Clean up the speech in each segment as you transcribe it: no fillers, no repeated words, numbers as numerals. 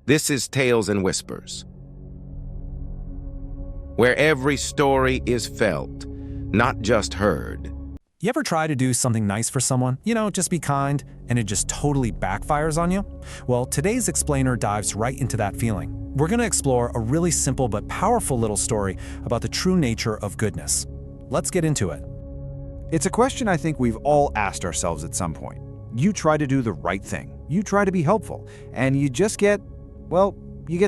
This is Tales and Whispers, where every story is felt, not just heard. You ever try to do something nice for someone? Just be kind, and it just totally backfires on you? Well, today's explainer dives right into that feeling. We're going to explore a really simple but powerful little story about the true nature of goodness. Let's get into it. It's a question I think we've all asked ourselves at some point. You try to do the right thing. You try to be helpful, and you just get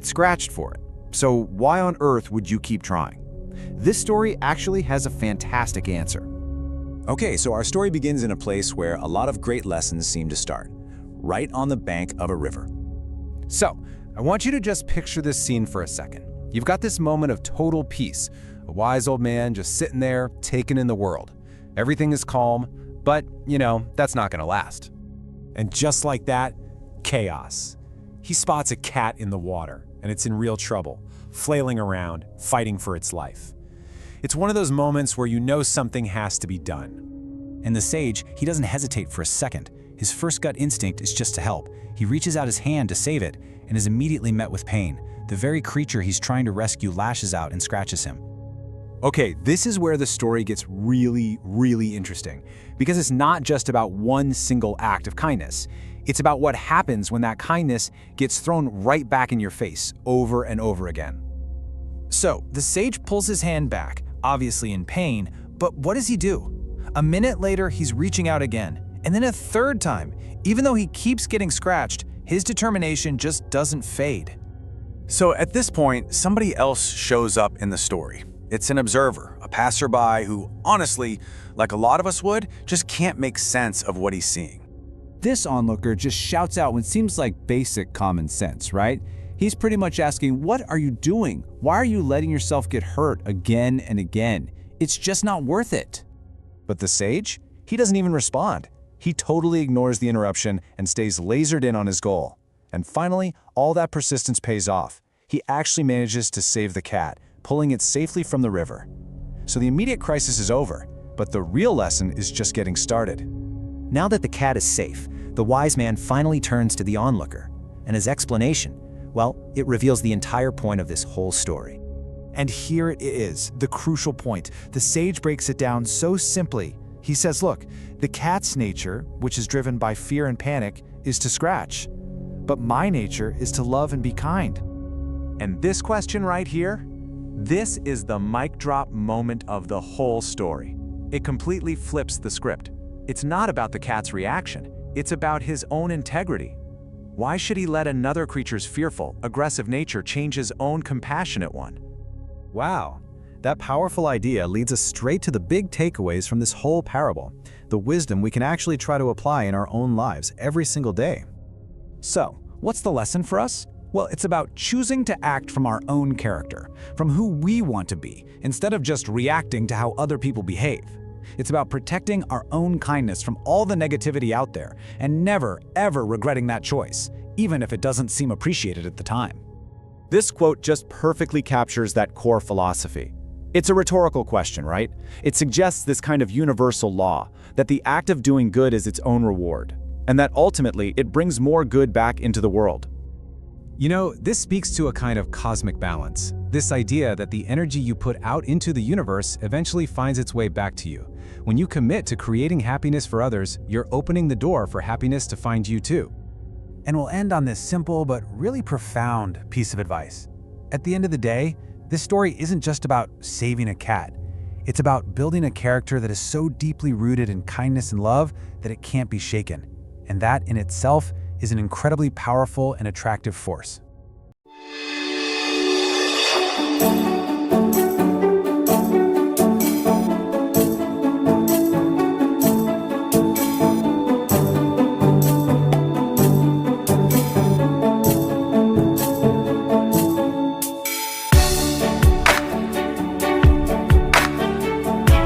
scratched for it. So why on earth would you keep trying? This story actually has a fantastic answer. Okay, so our story begins in a place where a lot of great lessons seem to start, right on the bank of a river. So, I want you to just picture this scene for a second. You've got this moment of total peace, a wise old man just sitting there, taking in the world. Everything is calm, but, that's not gonna last. And just like that, chaos. He spots a cat in the water, and it's in real trouble, flailing around, fighting for its life. It's one of those moments where you know something has to be done. And the sage, he doesn't hesitate for a second. His first gut instinct is just to help. He reaches out his hand to save it, and is immediately met with pain. The very creature he's trying to rescue lashes out and scratches him. Okay, this is where the story gets really, really interesting, because it's not just about one single act of kindness. It's about what happens when that kindness gets thrown right back in your face over and over again. So, the sage pulls his hand back, obviously in pain, but what does he do? A minute later, he's reaching out again, and then a third time. Even though he keeps getting scratched, his determination just doesn't fade. So at this point, somebody else shows up in the story. It's an observer, a passerby who, honestly, like a lot of us would, just can't make sense of what he's seeing. This onlooker just shouts out what seems like basic common sense, right? He's pretty much asking, what are you doing? Why are you letting yourself get hurt again and again? It's just not worth it. But the sage? He doesn't even respond. He totally ignores the interruption and stays lasered in on his goal. And finally, all that persistence pays off. He actually manages to save the cat, pulling it safely from the river. So the immediate crisis is over, but the real lesson is just getting started. Now that the cat is safe, the wise man finally turns to the onlooker, and his explanation, well, it reveals the entire point of this whole story. And here it is, the crucial point. The sage breaks it down so simply. He says, look, the cat's nature, which is driven by fear and panic, is to scratch. But my nature is to love and be kind. And this question right here, this is the mic drop moment of the whole story. It completely flips the script. It's not about the cat's reaction. It's about his own integrity. Why should he let another creature's fearful, aggressive nature change his own compassionate one? Wow, that powerful idea leads us straight to the big takeaways from this whole parable, the wisdom we can actually try to apply in our own lives every single day. So, what's the lesson for us? Well, it's about choosing to act from our own character, from who we want to be, instead of just reacting to how other people behave. It's about protecting our own kindness from all the negativity out there and never, ever regretting that choice, even if it doesn't seem appreciated at the time. This quote just perfectly captures that core philosophy. It's a rhetorical question, right? It suggests this kind of universal law, that the act of doing good is its own reward, and that ultimately it brings more good back into the world. This speaks to a kind of cosmic balance. This idea that the energy you put out into the universe eventually finds its way back to you. When you commit to creating happiness for others, you're opening the door for happiness to find you too. And we'll end on this simple but really profound piece of advice. At the end of the day, this story isn't just about saving a cat. It's about building a character that is so deeply rooted in kindness and love that it can't be shaken. And that in itself is an incredibly powerful and attractive force.